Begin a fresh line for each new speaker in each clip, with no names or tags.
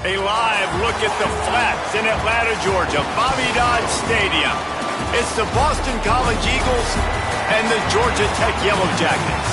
A live look at the Flats in Atlanta, Georgia, Bobby Dodd Stadium. It's the Boston College Eagles and the Georgia Tech Yellow Jackets.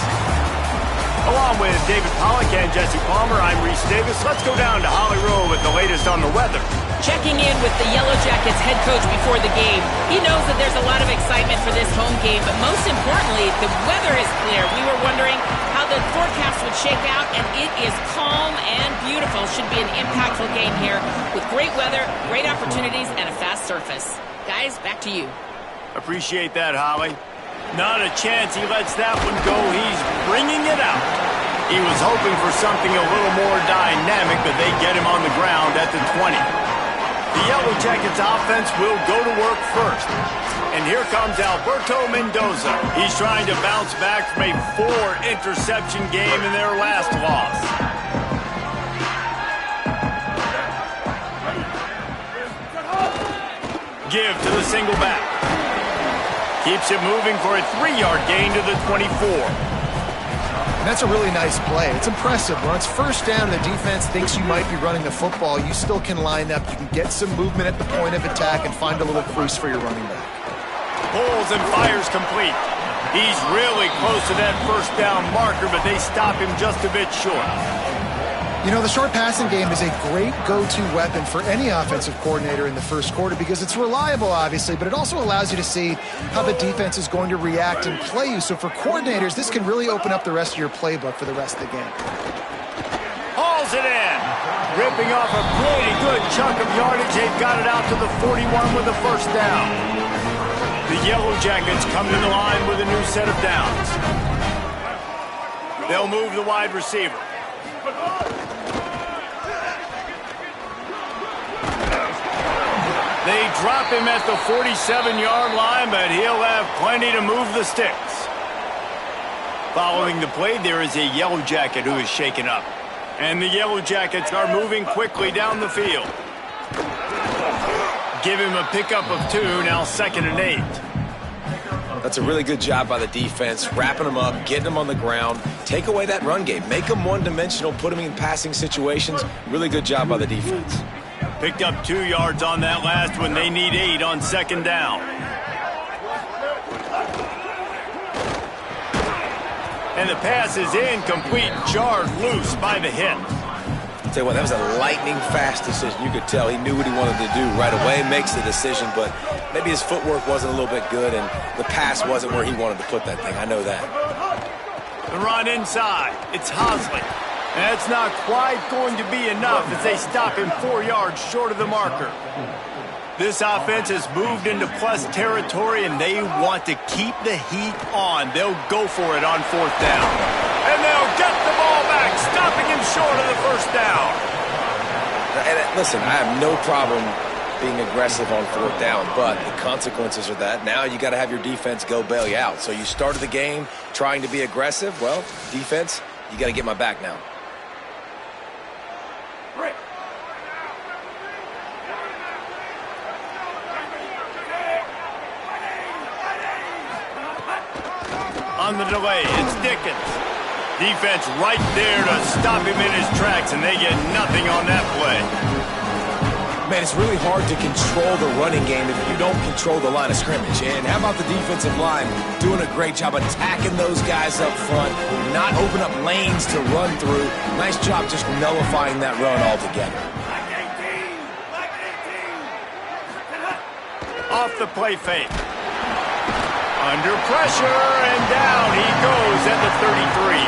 Along with David Pollack and Jesse Palmer, I'm Reese Davis. Let's go down to Holly Rowe with the latest on the weather.
Checking in with the Yellow Jackets head coach before the game. He knows that there's a lot of excitement for this home game, but most importantly, the weather is clear. We were wondering how the forecast would shake out, and it is calm and beautiful. Should be an impactful game here with great weather, great opportunities, and a fast surface. Guys, back to you.
Appreciate that, Holly. Not a chance he lets that one go. He's bringing it out. He was hoping for something a little more dynamic, but they get him on the ground at the 20. The Yellow Jackets offense will go to work first. And here comes Alberto Mendoza. He's trying to bounce back from a 4-interception game in their last loss. Give to the single back. Keeps it moving for a 3-yard gain to the 24.
And that's a really nice play. It's impressive. When it's first down and the defense thinks you might be running the football, you still can line up. You can get some movement at the point of attack and find a little crease for your running back.
Pulls and fires complete. He's really close to that first down marker, but they stop him just a bit short.
You know, the short passing game is a great go-to weapon for any offensive coordinator in the first quarter because it's reliable, obviously, but it also allows you to see how the defense is going to react and play you. So for coordinators, this can really open up the rest of your playbook for the rest of the game.
Hauls it in. Ripping off a pretty good chunk of yardage. They've got it out to the 41 with a first down. The Yellow Jackets come to the line with a new set of downs. They'll move the wide receiver. They drop him at the 47-yard line, but he'll have plenty to move the sticks. Following the play, there is a Yellow Jacket who is shaken up. And the Yellow Jackets are moving quickly down the field. Give him a pickup of 2, now 2nd and 8.
That's a really good job by the defense, wrapping them up, getting them on the ground, take away that run game, make them one-dimensional, put them in passing situations. Really good job by the defense.
Picked up 2 yards on that last one. They need 8 on 2nd down. And the pass is incomplete, jarred loose by the hit.
I'll tell you what, that was a lightning-fast decision. You could tell he knew what he wanted to do right away, makes the decision, but maybe his footwork wasn't a little bit good, and the pass wasn't where he wanted to put that thing. I know that.
The run inside. It's Hosley. That's not quite going to be enough as they stop him 4 yards short of the marker. This offense has moved into plus territory, and they want to keep the heat on. They'll go for it on 4th down. And they'll get the ball back, stopping him short of the first down.
And listen, I have no problem being aggressive on 4th down, but the consequences are that now you got to have your defense go bail you out. So you started the game trying to be aggressive. Well, defense, you got to get my back now.
On the delay, it's Dickens. Defense right there to stop him in his tracks, and they get nothing on that play.
Man, it's really hard to control the running game if you don't control the line of scrimmage. And how about the defensive line doing a great job attacking those guys up front, not open up lanes to run through. Nice job just nullifying that run altogether.
Off the play fake. Under pressure, and down he goes at the 33.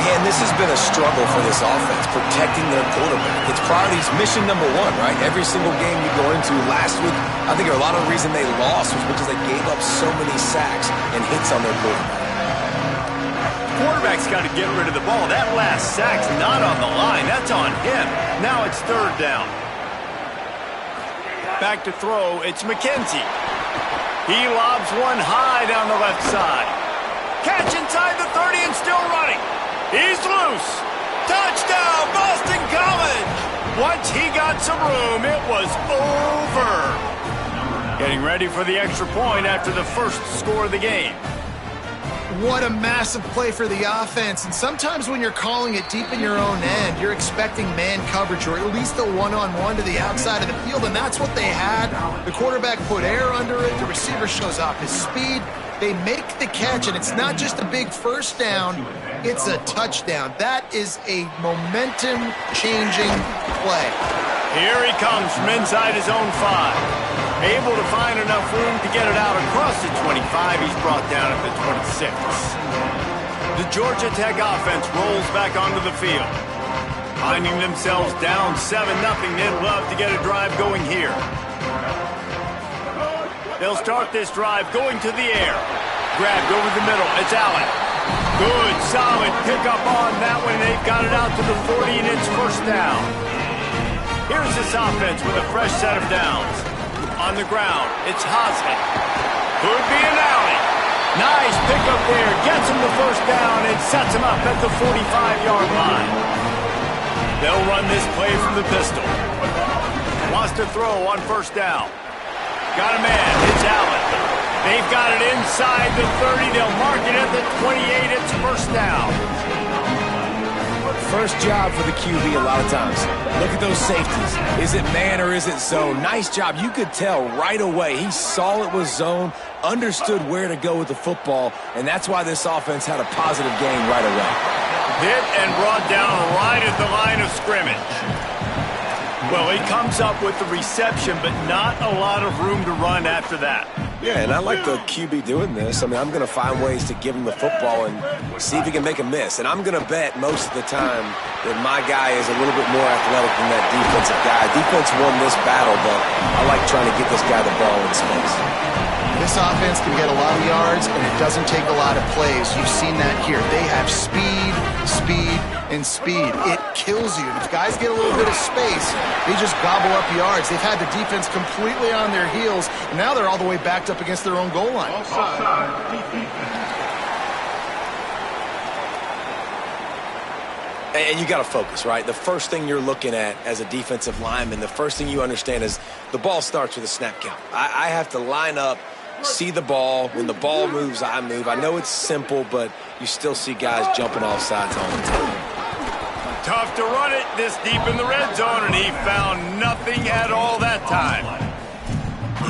Man, this has been a struggle for this offense, protecting their quarterback. It's priorities mission number 1, right? Every single game you go into last week, I think a lot of the reason they lost was because they gave up so many sacks and hits on their quarterback.
Quarterback's got to get rid of the ball. That last sack's not on the line. That's on him. Now it's 3rd down. Back to throw. It's McKenzie. He lobs one high down the left side. Catch inside the 30 and still running. He's loose. Touchdown, Boston College. Once he got some room, it was over. Getting ready for the extra point after the first score of the game.
What a massive play for the offense. And sometimes when you're calling it deep in your own end, you're expecting man coverage or at least a one-on-one to the outside of the field, and that's what they had. The quarterback put air under it. The receiver shows off his speed. They make the catch, and it's not just a big first down, it's a touchdown. That is a momentum-changing play.
Here he comes from inside his own 5. Able to find enough room to get it out across the 25. He's brought down at the 26. The Georgia Tech offense rolls back onto the field. Finding themselves down 7-0, they'd love to get a drive going here. They'll start this drive going to the air. Grabbed over the middle. It's Allen. Good, solid pickup on that one. They've got it out to the 40, and it's first down. Here's this offense with a fresh set of downs. On the ground, it's Hosman. Could be an alley. Nice pickup there. Gets him the first down and sets him up at the 45-yard line. They'll run this play from the pistol. Wants to throw on first down. Got a man. It's Allen. They've got it inside the 30. They'll mark it at the 28. It's first down.
First job for the QB a lot of times. Look at those safeties. Is it man or is it zone? Nice job. You could tell right away. He saw it was zone, understood where to go with the football, and that's why this offense had a positive game right away.
Hit and brought down right at the line of scrimmage. Well, he comes up with the reception, but not a lot of room to run after that.
Yeah, and I like the QB doing this. I mean, I'm going to find ways to give him the football and see if he can make a miss. And I'm going to bet most of the time that my guy is a little bit more athletic than that defensive guy. Defense won this battle, but I like trying to get this guy the ball in space.
This offense can get a lot of yards, and it doesn't take a lot of plays. You've seen that here. They have speed, and speed. It kills you. And if guys get a little bit of space, they just gobble up yards. They've had the defense completely on their heels, and now they're all the way backed up against their own goal line.
And you got to focus, right? The first thing you're looking at as a defensive lineman, the first thing you understand is the ball starts with a snap count. I have to line up, see the ball. When the ball moves, I move. I know it's simple, but you still see guys jumping off sides all the time.
Tough to run it this deep in the red zone, and he found nothing at all that time.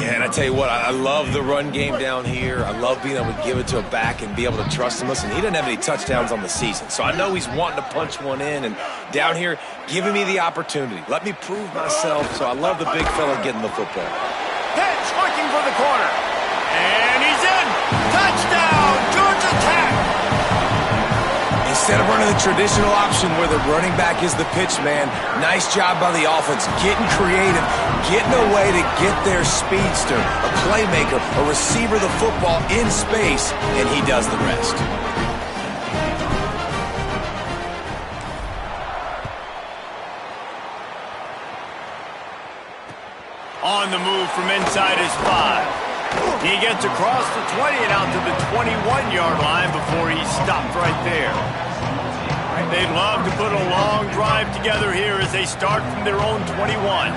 Yeah, and I tell you what, I love the run game down here. I love being able to give it to a back and be able to trust him. Listen, he doesn't have any touchdowns on the season, so I know he's wanting to punch one in. And down here, giving me the opportunity. Let me prove myself, so I love the big fella getting the football.
Pitch, looking for the corner. And he's in. Touchdown, Georgia Tech.
Instead of running the traditional option where the running back is the pitch man, nice job by the offense, getting creative, getting a way to get their speedster, a playmaker, a receiver the football in space, and he does the rest.
On the move from inside his 5. He gets across the 20 and out to the 21-yard line before he's stopped right there. They'd love to put a long drive together here as they start from their own 21.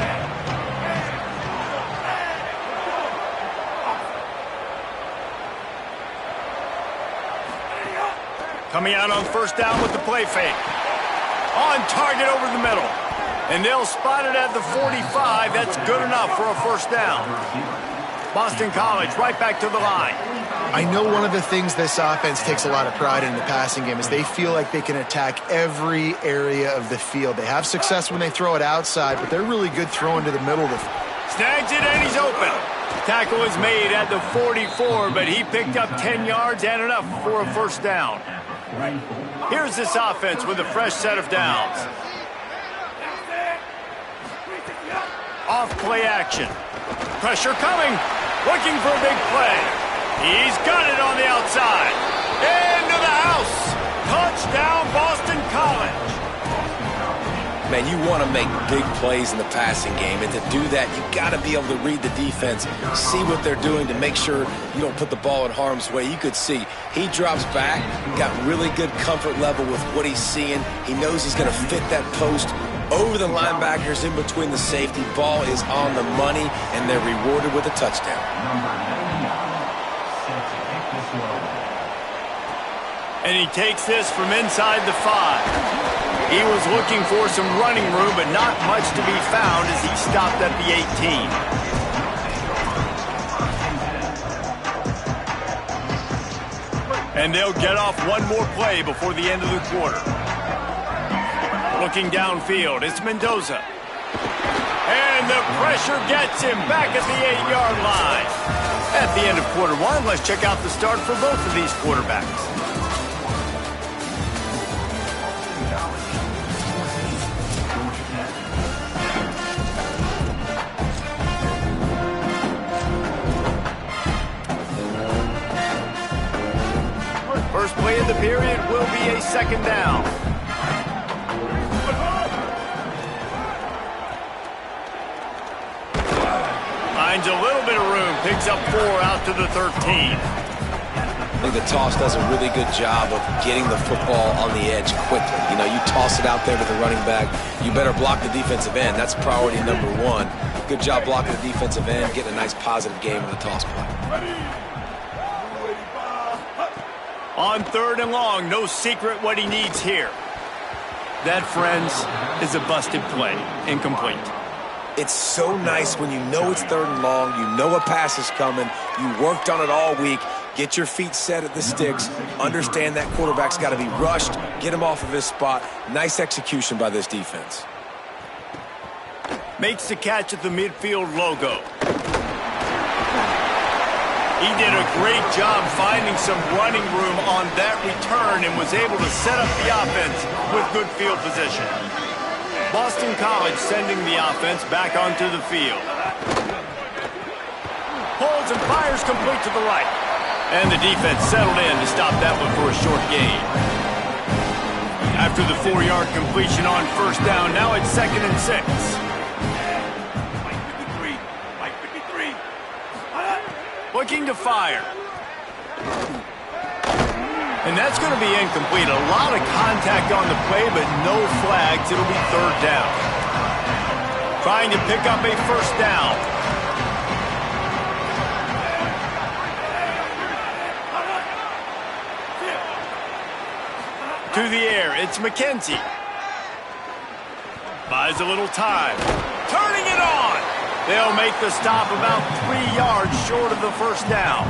Coming out on first down with the play fake. On target over the middle. And they'll spot it at the 45. That's good enough for a first down. Boston College right back to the line.
I know one of the things this offense takes a lot of pride in the passing game is they feel like they can attack every area of the field. They have success when they throw it outside, but they're really good throwing to the middle of the field.
Snags it and he's open. Tackle is made at the 44, but he picked up 10 yards and enough for a first down. Here's this offense with a fresh set of downs. Off play action. Pressure coming. Looking for a big play. He's got it on the outside. Into the house. Touchdown, Boston College.
Man, you want to make big plays in the passing game, and to do that, you got to be able to read the defense, see what they're doing to make sure you don't put the ball in harm's way. You could see he drops back, got really good comfort level with what he's seeing. He knows he's going to fit that post over the linebackers in between the safety. Ball is on the money, and they're rewarded with a touchdown.
And he takes this from inside the 5. He was looking for some running room, but not much to be found as he stopped at the 18. And they'll get off one more play before the end of the quarter. Looking downfield, it's Mendoza. And the pressure gets him back at the 8-yard line. At the end of quarter one, let's check out the start for both of these quarterbacks. First play of the period will be a second down. Finds a little bit of room, picks up 4 out to the 13.
I think the toss does a really good job of getting the football on the edge quickly. You know, you toss it out there to the running back, you better block the defensive end. That's priority number 1. Good job blocking the defensive end, getting a nice positive game on the toss play.
On 3rd and long, no secret what he needs here. That, friends, is a busted play. Incomplete.
It's so nice when you know it's 3rd and long, you know a pass is coming, you worked on it all week, get your feet set at the sticks, understand that quarterback's got to be rushed, get him off of his spot. Nice execution by this defense.
Makes the catch at the midfield logo. He did a great job finding some running room on that return and was able to set up the offense with good field position. Boston College sending the offense back onto the field. Pulls and fires complete to the right. And the defense settled in to stop that one for a short gain. After the 4-yard completion on first down, now it's 2nd and 6. Looking to fire. And that's going to be incomplete. A lot of contact on the play, but no flags. It'll be 3rd down. Trying to pick up a first down. To the air, it's McKenzie. Buys a little time. Turning it on. They'll make the stop about 3 yards short of the first down.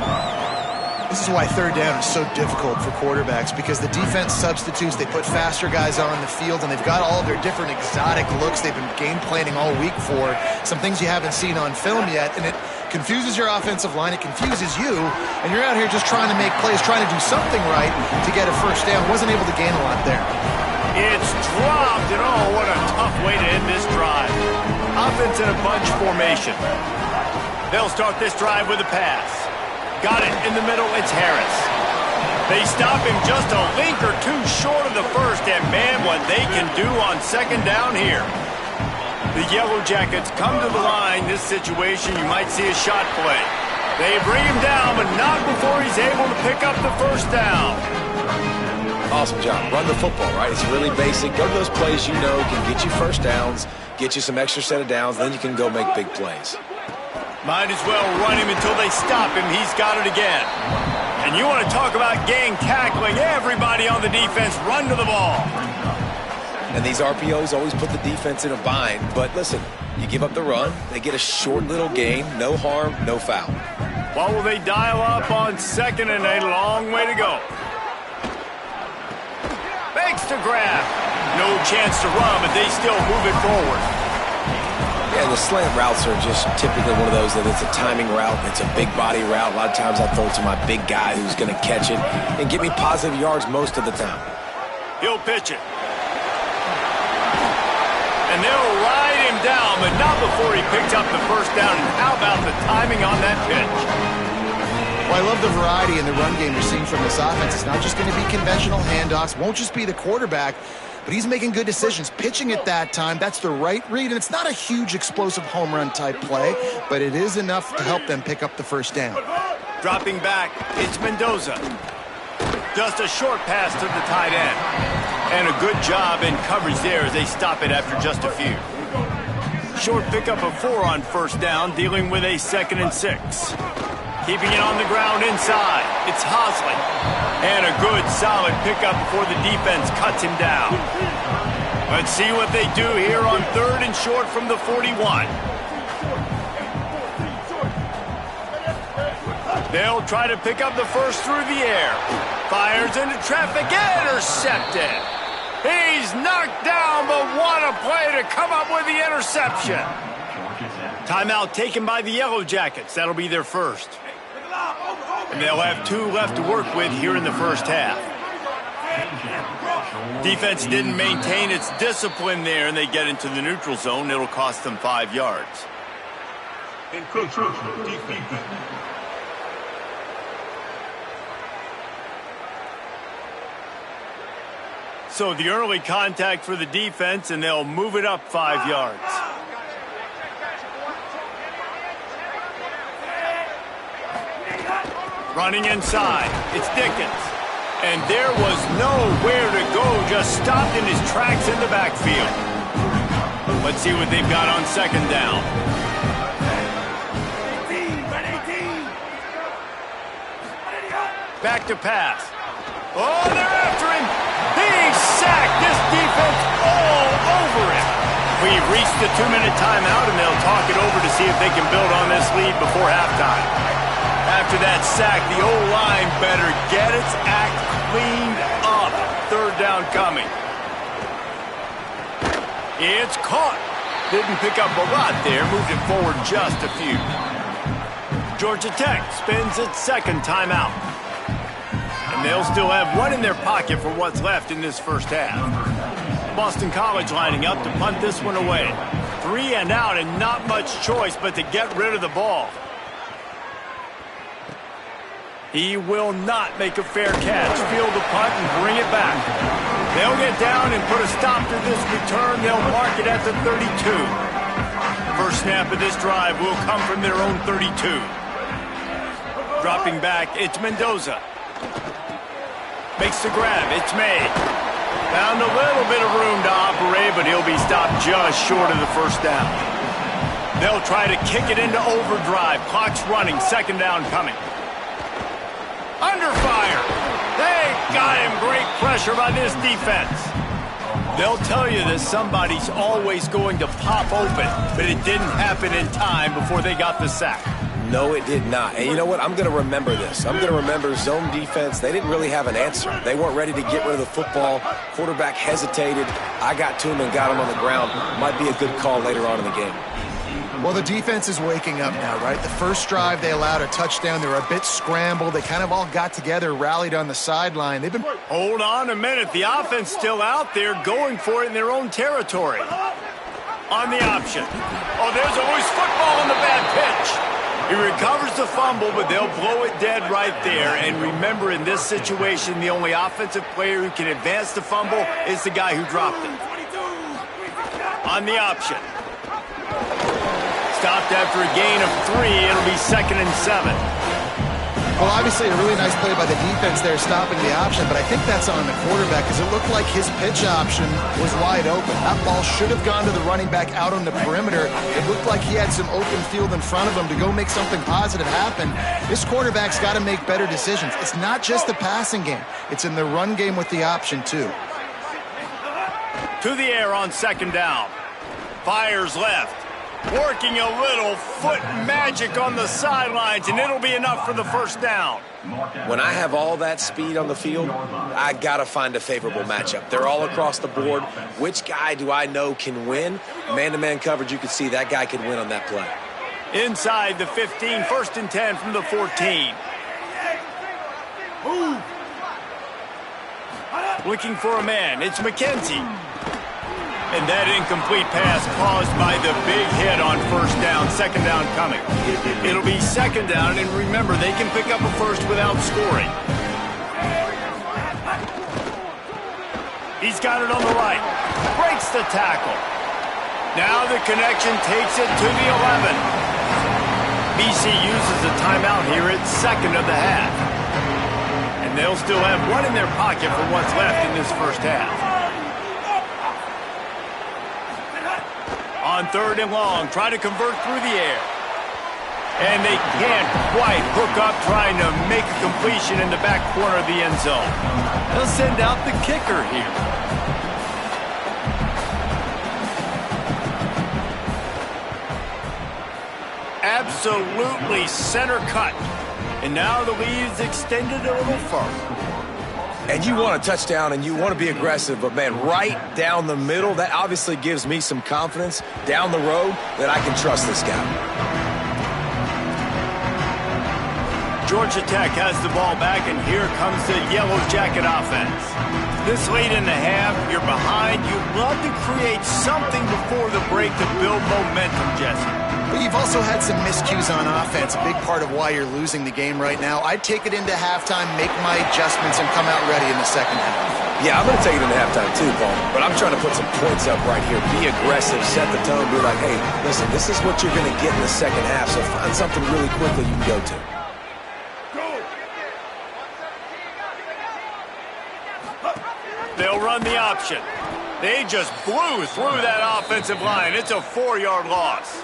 This is why 3rd down is so difficult for quarterbacks, because the defense substitutes, they put faster guys on the field, and they've got all of their different exotic looks they've been game planning all week for, some things you haven't seen on film yet, and it confuses your offensive line, it confuses you, and you're out here just trying to make plays, trying to do something right to get a first down. Wasn't able to gain a lot there.
It's dropped, and oh, what a tough way to end this drive. Offense in a bunch formation. They'll start this drive with a pass. Got it in the middle, it's Harris. They stop him just a link or two short of the first, and man, what they can do on 2nd down here. The Yellow Jackets come to the line. This situation, you might see a shot play. They bring him down, but not before he's able to pick up the first down.
Awesome job. Run the football, right? It's really basic. Go to those plays you know can get you first downs, get you some extra set of downs, then you can go make big plays.
Might as well run him until they stop him. He's got it again. And you want to talk about gang tackling. Everybody on the defense run to the ball.
And these RPOs always put the defense in a bind. But listen, you give up the run, they get a short little gain, no harm, no foul.
What will they dial up on 2nd and a long way to go? Makes the grab. No chance to run, but they still move it forward.
Yeah, the slant routes are just typically one of those that it's a timing route. It's a big body route. A lot of times I throw it to my big guy who's going to catch it and get me positive yards most of the time.
He'll pitch it. And they'll ride him down, but not before he picks up the first down. And how about the timing on that pitch?
Well, I love the variety in the run game you're seeing from this offense. It's not just going to be conventional handoffs. Won't just be the quarterback, but he's making good decisions. Pitching at that time, that's the right read. And it's not a huge explosive home run type play, but it is enough to help them pick up the first down.
Dropping back, it's Mendoza. Just a short pass to the tight end. And a good job in coverage there as they stop it after just a few. Short pickup of 4 on first down, dealing with a 2nd and 6. Keeping it on the ground inside. It's Hosley. And a good, solid pickup before the defense cuts him down. Let's see what they do here on 3rd and short from the 41. They'll try to pick up the first through the air. Fires into traffic, intercepted. He's knocked down, but what a play to come up with the interception. Timeout taken by the Yellow Jackets. That'll be their first. And they'll have 2 left to work with here in the first half. Defense didn't maintain its discipline there, and they get into the neutral zone. It'll cost them 5 yards. So the early contact for the defense, and they'll move it up 5 yards. Running inside, it's Dickens. And there was nowhere to go, just stopped in his tracks in the backfield. Let's see what they've got on 2nd down. Back to pass. Oh, they're after him. He's sacked. This defense all over him. We've reached the 2-minute timeout, and they'll talk it over to see if they can build on this lead before halftime. After that sack, the O-line better get its act cleaned up. 3rd down coming. It's caught. Didn't pick up a lot there. Moved it forward just a few. Georgia Tech spends its 2nd timeout. And they'll still have 1 in their pocket for what's left in this first half. Boston College lining up to punt this one away. 3 and out, and not much choice but to get rid of the ball. He will not make a fair catch. Field the punt and bring it back. They'll get down and put a stop to this return. They'll mark it at the 32. First snap of this drive will come from their own 32. Dropping back, it's Mendoza. Makes the grab, it's made. Found a little bit of room to operate, but he'll be stopped just short of the first down. They'll try to kick it into overdrive. Clock's running, 2nd down coming. Under fire. They got him. Great pressure by this defense. They'll tell you that somebody's always going to pop open, but it didn't happen in time before they got the sack.
No, it did not. And you know what? I'm going to remember this. I'm going to remember zone defense. They didn't really have an answer. They weren't ready to get rid of the football. Quarterback hesitated. I got to him and got him on the ground. Might be a good call later on in the game.
Well, the defense is waking up now, right? The first drive, they allowed a touchdown. They were a bit scrambled. They kind of all got together, rallied on the sideline. They've been...
Hold on a minute. The offense still out there going for it in their own territory. On the option. Oh, there's a loose football on the bad pitch. He recovers the fumble, but they'll blow it dead right there. And remember, in this situation, the only offensive player who can advance the fumble is the guy who dropped it. On the option. Stopped after a gain of 3. It'll be 2nd and 7.
Well, obviously a really nice play by the defense there stopping the option, but I think that's on the quarterback because it looked like his pitch option was wide open. That ball should have gone to the running back out on the perimeter. It looked like he had some open field in front of him to go make something positive happen. This quarterback's got to make better decisions. It's not just the passing game. It's in the run game with the option, too.
To the air on 2nd down. Fires left. Working a little foot magic on the sidelines, and it'll be enough for the first down.
When I have all that speed on the field, I got to find a favorable matchup. They're all across the board. Which guy do I know can win? Man-to-man coverage, you can see that guy can win on that play.
Inside the 15, 1st and 10 from the 14. Looking for a man, it's McKenzie. And that incomplete pass caused by the big hit on 1st down, 2nd down coming. It'll be 2nd down, and remember, they can pick up a first without scoring. He's got it on the right. Breaks the tackle. Now the connection takes it to the 11. BC uses a timeout here at 2nd of the half. And they'll still have 1 in their pocket for what's left in this first half. On 3rd and long, try to convert through the air. And they can't quite hook up trying to make a completion in the back corner of the end zone. They'll send out the kicker here. Absolutely center cut. And now the lead is extended a little further.
And you want a touchdown and you want to be aggressive, but man, right down the middle, that obviously gives me some confidence down the road that I can trust this guy.
Georgia Tech has the ball back, and here comes the Yellow Jacket offense. This late in the half, you're behind. You'd love to create something before the break to build momentum, Jesse.
But you've also had some miscues on offense, a big part of why you're losing the game right now. I'd take it into halftime, make my adjustments, and come out ready in the second half.
Yeah, I'm going to take it into halftime too, Paul. But I'm trying to put some points up right here. Be aggressive, set the tone, be like, hey, listen, this is what you're going to get in the second half, so find something really quickly you can go to.
They'll run the option. They just blew through that offensive line. It's a 4-yard loss.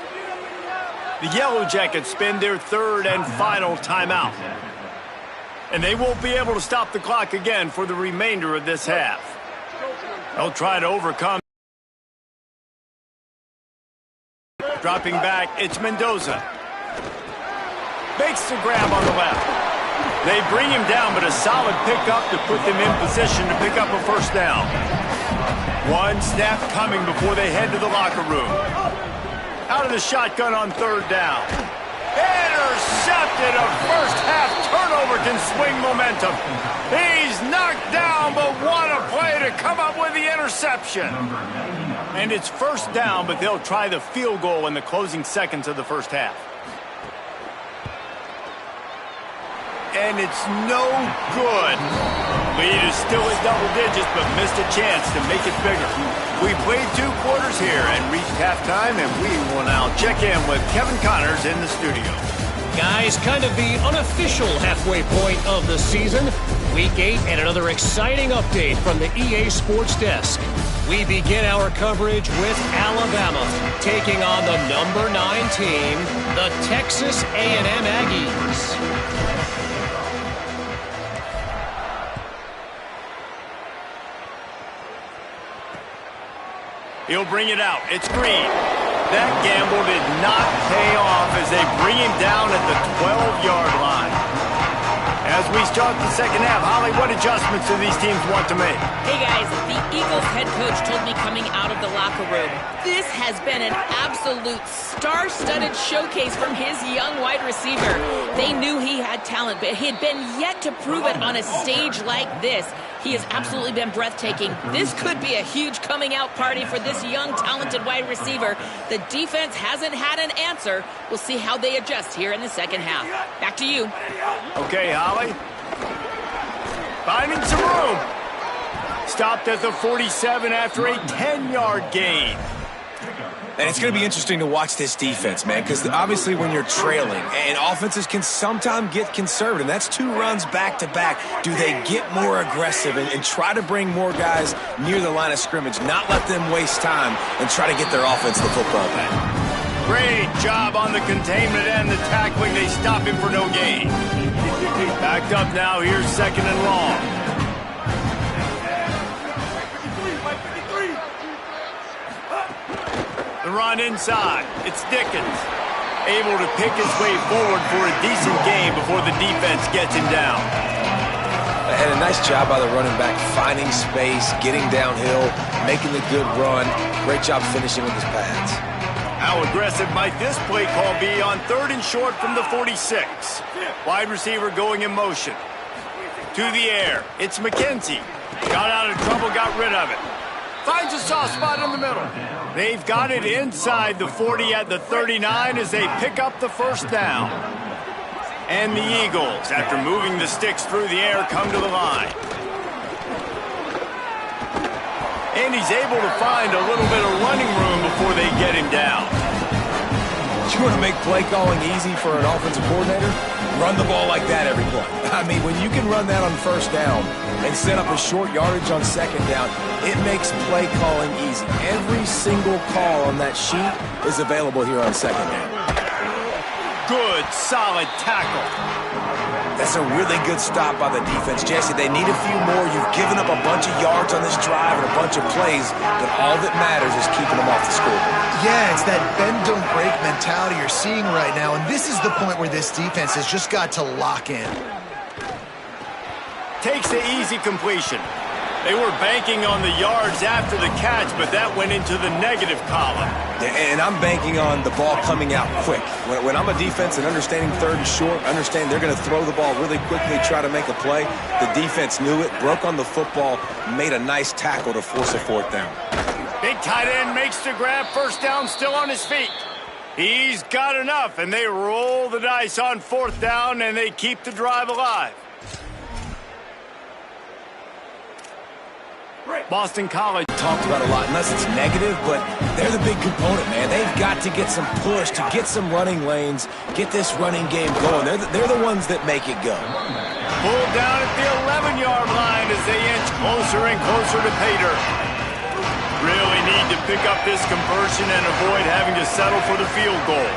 The Yellow Jackets spend their third and final timeout. And they won't be able to stop the clock again for the remainder of this half. They'll try to overcome. Dropping back, it's Mendoza. Makes the grab on the left. They bring him down, but a solid pickup to put them in position to pick up a first down. One snap coming before they head to the locker room. Out of the shotgun on third down. Intercepted. A first half turnover can swing momentum. He's knocked down, but what a play to come up with the interception. And it's first down, but they'll try the field goal in the closing seconds of the first half. And it's no good. Lead is still at double digits, but missed a chance to make it bigger. We played 2 quarters here and reached halftime, and we will now check in with Kevin Connors in the studio.
Guys, kind of the unofficial halfway point of the season. Week 8 and another exciting update from the EA Sports Desk. We begin our coverage with Alabama taking on the number 9 team, the Texas A&M Aggies.
He'll bring it out. It's Green. That gamble did not pay off as they bring him down at the 12-yard line. As we start the second half, Holly, what adjustments do these teams want to make?
Hey, guys, the Eagles head coach told me coming out of the locker room, this has been an absolute star-studded showcase from his young wide receiver. They knew he had talent, but he had been yet to prove it on a stage like this. He has absolutely been breathtaking. This could be a huge coming-out party for this young, talented wide receiver. The defense hasn't had an answer. We'll see how they adjust here in the second half. Back to you.
Okay, Holly. Finding some room. Stopped at the 47 after a 10-yard gain.
And it's going to be interesting to watch this defense, man, because obviously when you're trailing, and offenses can sometimes get conservative, that's 2 runs back-to-back. Do they get more aggressive and try to bring more guys near the line of scrimmage, not let them waste time, and try to get their offense the football back?
Great job on the containment and the tackling. They stop him for no gain. Backed up now. Here's second and long. The run inside. It's Dickens. Able to pick his way forward for a decent gain before the defense gets him down.
And a nice job by the running back, finding space, getting downhill, making the good run. Great job finishing with his pads.
How aggressive might this play call be on third and short from the 46? Wide receiver going in motion. To the air. It's McKenzie. Got out of trouble, got rid of it. Finds a soft spot in the middle. They've got it inside the 40 at the 39 as they pick up the first down. And the Eagles, after moving the sticks through the air, come to the line. And he's able to find a little bit of running room before they get him down.
You want to make play calling easy for an offensive coordinator? Run the ball like that every play. I mean, when you can run that on first down and set up a short yardage on second down, it makes play calling easy. Every single call on that sheet is available here on second down.
good, solid tackle.
That's a really good stop by the defense, Jesse. They need a few more. You've given up a bunch of yards on this drive and a bunch of plays, but all that matters is keeping them off the scoreboard.
Yeah, it's that bend, don't break mentality you're seeing right now, and this is the point where this defense has just got to lock in.
Takes the easy completion. They were banking on the yards after the catch, but that went into the negative column.
Yeah, and I'm banking on the ball coming out quick. When I'm a defense and understanding third and short, understand they're going to throw the ball really quickly, try to make a play. The defense knew it, broke on the football, made a nice tackle to force a fourth down.
Big tight end makes the grab, first down, still on his feet. He's got enough, and they roll the dice on fourth down, and they keep the drive alive. Boston College
talked about a lot, unless it's negative, but they're the big component, man. They've got to get some push, to get some running lanes, get this running game going. They're the ones that make it go.
Pulled down at the 11-yard line as they inch closer and closer to pay dirt. Really need to pick up this conversion and avoid having to settle for the field goal.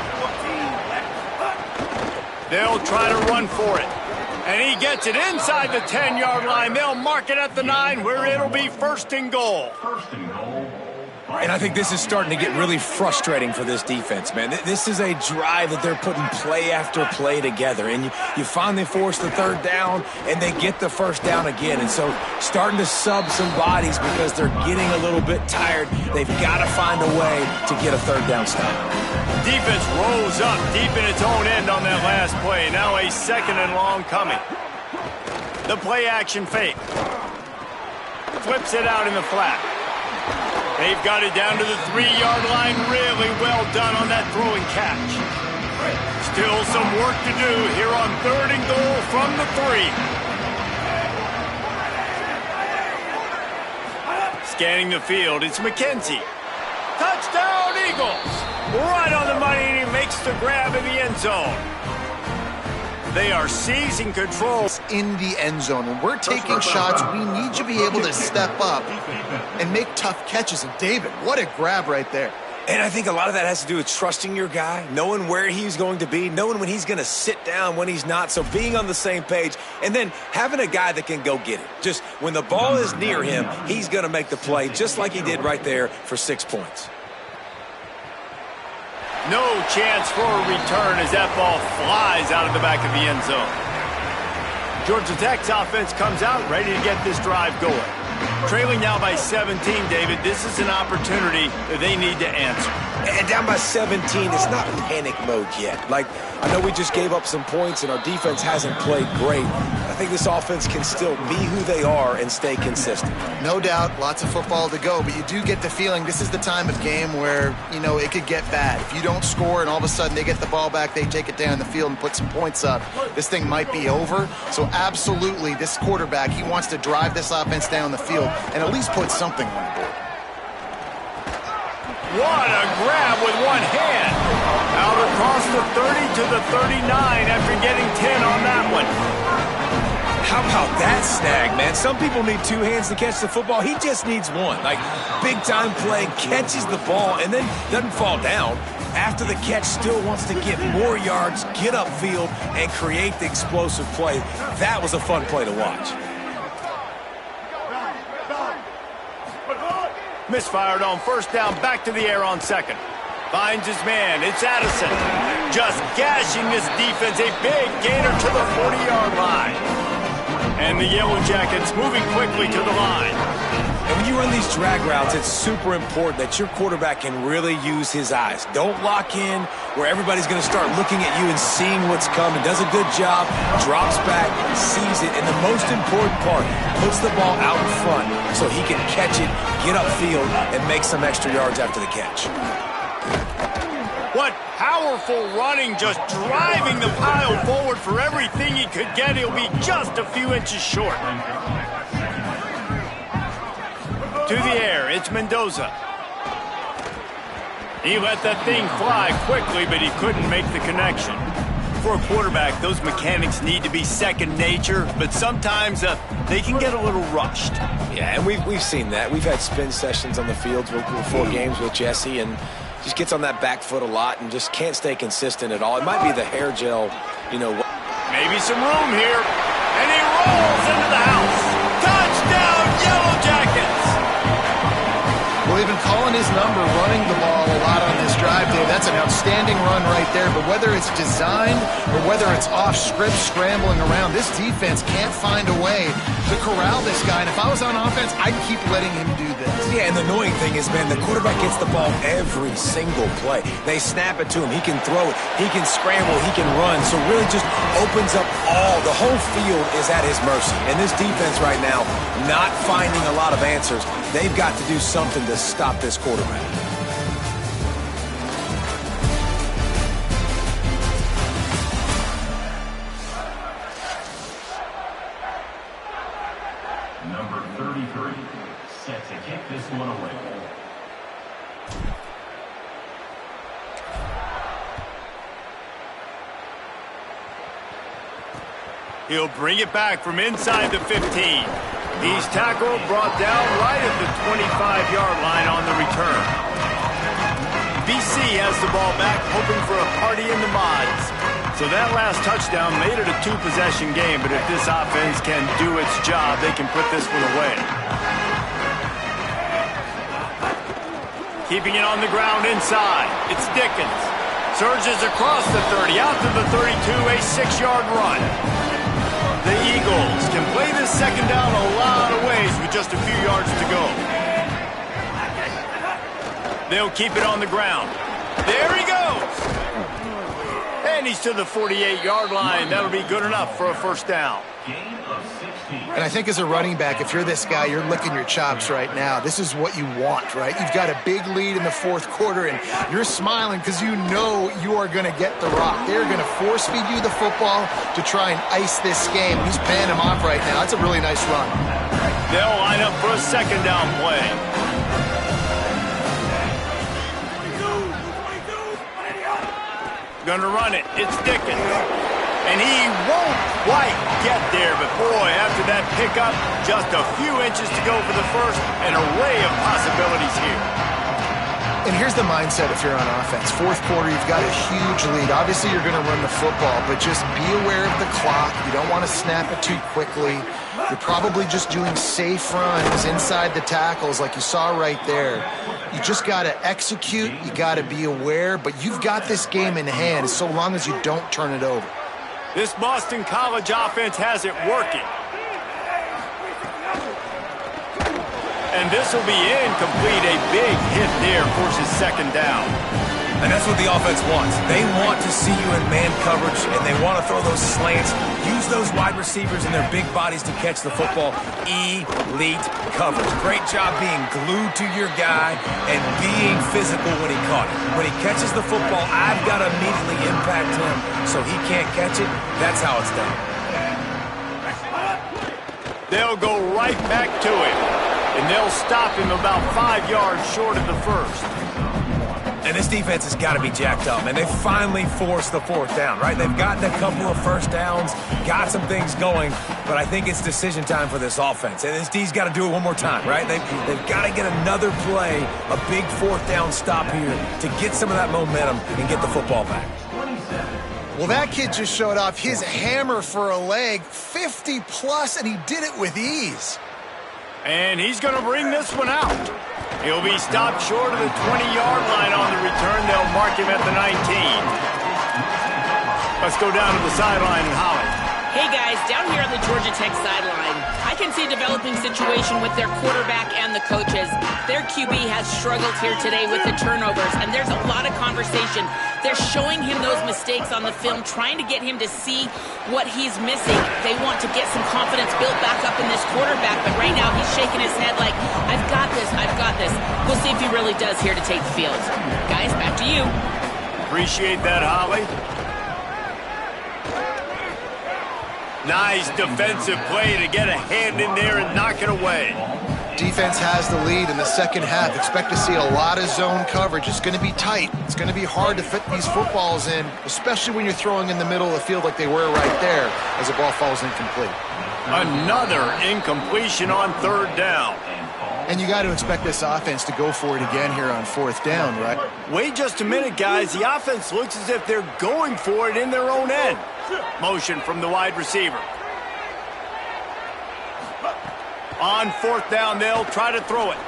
They'll try to run for it. And he gets it inside the 10-yard line. They'll mark it at the 9 where it'll be first and goal.
And I think this is starting to get really frustrating for this defense, man. This is a drive that they're putting play after play together. And you finally force the third down, and they get the first down again. And so starting to sub some bodies because they're getting a little bit tired. They've got to find a way to get a third down stop.
Defense rose up deep in its own end on that last play. Now a second and long coming. The play action fake. Flips it out in the flat. They've got it down to the 3-yard line. Really well done on that throwing catch. Still some work to do here on third and goal from the 3. Scanning the field, it's McKenzie. Touchdown, Eagles! Right on the money, and he makes the grab in the end zone. They are seizing control
in the end zone. When we're taking shots, we need to be able to step up and make tough catches. And David, what a grab right there.
And I think a lot of that has to do with trusting your guy, knowing where he's going to be, knowing when he's going to sit down, when he's not. So being on the same page, and then having a guy that can go get it. Just when the ball is near him, he's going to make the play, just like he did right there for 6 points.
No chance for a return as that ball flies out of the back of the end zone. Georgia Tech's offense comes out ready to get this drive going. Trailing now by 17, David. This is an opportunity that they need to answer.
And down by 17, it's not panic mode yet. Like, I know we just gave up some points and our defense hasn't played great. I think this offense can still be who they are and stay consistent.
No doubt, lots of football to go, but you do get the feeling this is the time of game where, you know, it could get bad. If you don't score and all of a sudden they get the ball back, they take it down the field and put some points up, this thing might be over. So absolutely, this quarterback, he wants to drive this offense down the field and at least put something on the board.
What a grab with one hand. Out across the 30 to the 39 after getting 10 on that one.
How about that snag, man? Some people need 2 hands to catch the football. He just needs one. Like, big-time play, catches the ball, and then doesn't fall down. After the catch, still wants to get more yards, get upfield, and create the explosive play. That was a fun play to watch.
Misfired on first down, back to the air on second. Finds his man, it's Addison. Just gashing this defense, a big gainer to the 40-yard line. And the Yellow Jackets moving quickly to the line.
And when you run these drag routes, it's super important that your quarterback can really use his eyes. Don't lock in where everybody's going to start looking at you and seeing what's coming. Does a good job, drops back, sees it, and the most important part, puts the ball out in front so he can catch it, get upfield, and make some extra yards after the catch.
What powerful running, just driving the pile forward for everything he could get. He'll be just a few inches short. To the air, it's Mendoza. He let that thing fly quickly, but he couldn't make the connection. For a quarterback, those mechanics need to be second nature, but sometimes they can get a little rushed.
Yeah, and we've seen that. We've had spin sessions on the field before games with Jesse, and just gets on that back foot a lot and just can't stay consistent at all. It might be the hair gel,
Maybe some room here. And he rolls into the house. Touchdown, Yellow Jackets!
Well, they've been calling his number, running the ball a lot on this drive, Dave. That's an outstanding run right there. But whether it's designed or whether it's off script, scrambling around, this defense can't find a way to corral this guy. And if I was on offense, I'd keep letting him do this.
Yeah, and the annoying thing is, man, the quarterback gets the ball every single play. They snap it to him. He can throw it. He can scramble. He can run. So really just opens up the whole field is at his mercy. And this defense right now, not finding a lot of answers. They've got to do something to stop this quarterback.
Number 33, set to kick this one away.
He'll bring it back from inside the 15. He's tackled, brought down right at the 25-yard line on the return. BC has the ball back, hoping for a party in the mods. So that last touchdown made it a two-possession game, but if this offense can do its job, they can put this one away. Keeping it on the ground inside. It's Dickens. Surges across the 30, out to the 32, a 6-yard run. The Eagles can play this second down a lot of ways with just a few yards to go. They'll keep it on the ground. There he goes. And he's to the 48-yard line. That'll be good enough for a first down.
And I think as a running back, if you're this guy, you're licking your chops right now. This is what you want, right? You've got a big lead in the fourth quarter, and you're smiling because you know you are going to get the rock. They're going to force-feed you the football to try and ice this game. He's paying him off right now. That's a really nice run.
They'll line up for a second down play. Gonna run it. It's Dickens. And he won't quite get there, but boy, after that pickup, just a few inches to go for the first, an array of possibilities here.
And here's the mindset if you're on offense. Fourth quarter, you've got a huge lead. Obviously, you're going to run the football, but just be aware of the clock. You don't want to snap it too quickly. You're probably just doing safe runs inside the tackles like you saw right there. You just got to execute. You got to be aware, but you've got this game in hand so long as you don't turn it over.
This Boston College offense has it working. And this will be incomplete. A big hit there forces second down.
And that's what the offense wants. They want to see you in man coverage, and they want to throw those slants, use those wide receivers and their big bodies to catch the football. Elite coverage. Great job being glued to your guy and being physical when he caught it. When he catches the football, I've got to immediately impact him so he can't catch it. That's how it's done.
They'll go right back to him, and they'll stop him about 5 yards short of the first.
And this defense has got to be jacked up, and they finally forced the fourth down, right? They've gotten a couple of first downs, got some things going, but I think it's decision time for this offense. And this D's got to do it one more time, right? They've got to get another play, a big fourth down stop here to get some of that momentum and get the football back.
Well, that kid just showed off his hammer for a leg, 50-plus, and he did it with ease.
And he's going to bring this one out. He'll be stopped short of the 20-yard line on the return. They'll mark him at the 19. Let's go down to the sideline and Holly.
Hey guys, down here on the Georgia Tech sideline, I can see a developing situation with their quarterback and the coaches. Their QB has struggled here today with the turnovers, and there's a lot of conversation. They're showing him those mistakes on the film, trying to get him to see what he's missing. They want to get some confidence built back up in this quarterback, but right now he's shaking his head like, I've got this, I've got this. We'll see if he really does here to take the field. Guys, back to you.
Appreciate that, Holly. Nice defensive play to get a hand in there and knock it away.
Defense has the lead in the second half. Expect to see a lot of zone coverage. It's going to be tight. It's going to be hard to fit these footballs in, especially when you're throwing in the middle of the field like they were right there as the ball falls incomplete.
Another incompletion on third down.
And you got to expect this offense to go for it again here on 4th down, right?
Wait just a minute, guys. The offense looks as if they're going for it in their own end. Motion from the wide receiver. On 4th down, they'll try to throw it.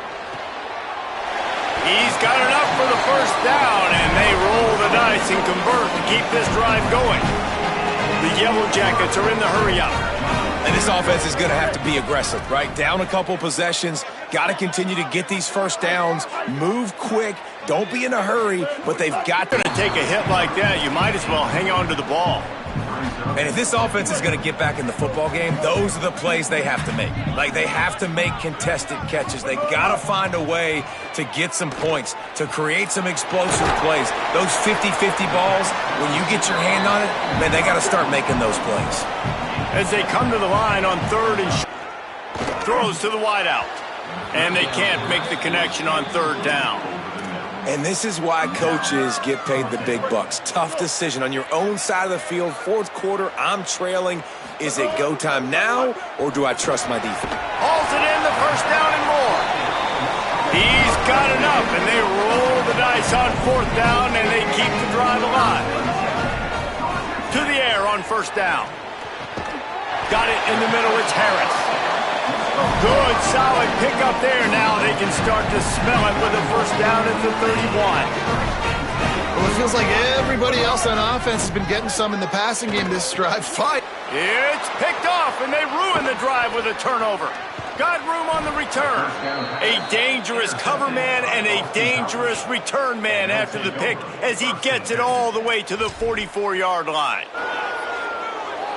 He's got enough for the first down, and they roll the dice and convert to keep this drive going. The Yellow Jackets are in the hurry-up.
And this offense is going to have to be aggressive, right? Down a couple possessions, got to continue to get these first downs, move quick, don't be in a hurry, but they've got to
take a hit like that. You might as well hang on to the ball.
And if this offense is going to get back in the football game, those are the plays they have to make. Like, they have to make contested catches. They got to find a way to get some points, to create some explosive plays. Those 50-50 balls, when you get your hand on it, man, they got to start making those plays.
As they come to the line on 3rd and throws to the wideout. And they can't make the connection on 3rd down.
And this is why coaches get paid the big bucks. Tough decision on your own side of the field. 4th quarter, I'm trailing. Is it go time now, or do I trust my defense?
Hauls it in, the first down and more. He's got enough, and they roll the dice on 4th down, and they keep the drive alive. To the air on 1st down. Got it in the middle, it's Harris. Good, solid pickup there. Now they can start to smell it with a first down at the 31.
Well, it feels like everybody else on offense has been getting some in the passing game this drive. Fight.
It's picked off, and they ruin the drive with a turnover. Got room on the return. A dangerous cover man and a dangerous return man after the pick as he gets it all the way to the 44-yard line.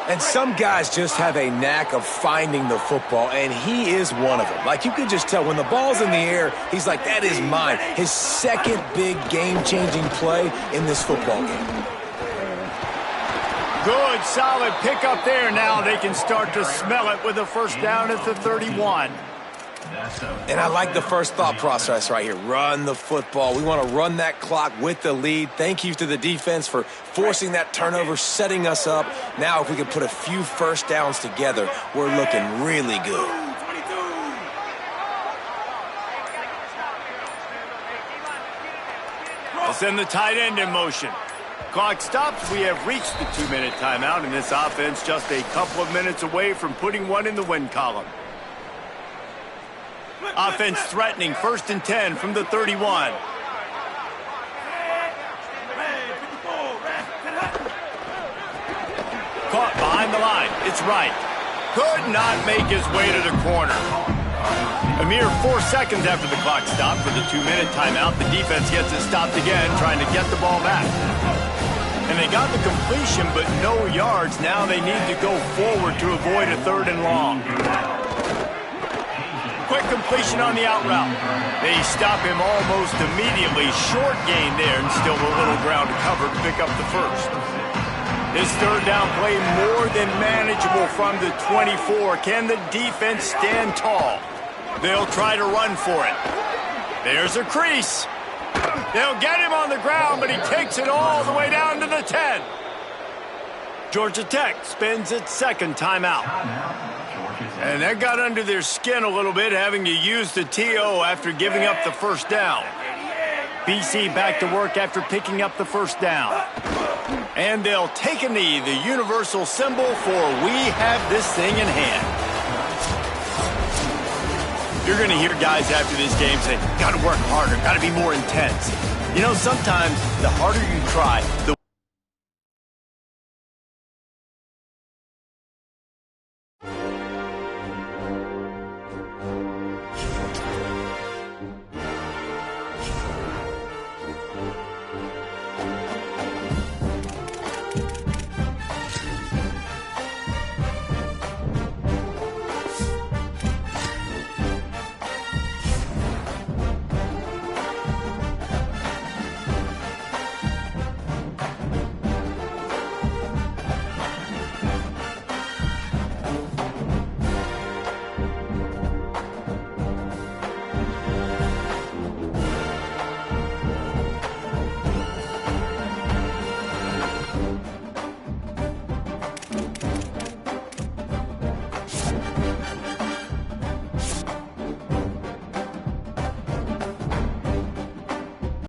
And some guys just have a knack of finding the football, and he is one of them. Like, you can just tell when the ball's in the air, he's like, that is mine. His second big game-changing play in this football game.
Good, solid pickup there. Now they can start to smell it with a first down at the 31.
And I like the first thought process right here. Run the football. We want to run that clock with the lead. Thank you to the defense for forcing that turnover, setting us up. Now if we can put a few first downs together, we're looking really good.
They'll send the tight end in motion. Clock stops. We have reached the 2-minute timeout, and this offense just a couple of minutes away from putting one in the win column. Offense threatening, 1st and 10 from the 31. Caught behind the line. It's right. Could not make his way to the corner. A mere 4 seconds after the clock stopped for the 2-minute timeout, the defense gets it stopped again, trying to get the ball back. And they got the completion, but no yards. Now they need to go forward to avoid a 3rd and long. Quick completion on the out route. They stop him almost immediately. Short gain there, and still a little ground to cover to pick up the first. This 3rd down play more than manageable from the 24. Can the defense stand tall? They'll try to run for it. There's a crease. They'll get him on the ground, but he takes it all the way down to the 10. Georgia Tech spends its 2nd timeout. And that got under their skin a little bit, having to use the TO after giving up the first down. BC back to work after picking up the first down. And they'll take a knee, the universal symbol for we have this thing in hand. You're going to hear guys after this game say, got to work harder, got to be more intense. You know, sometimes the harder you try, the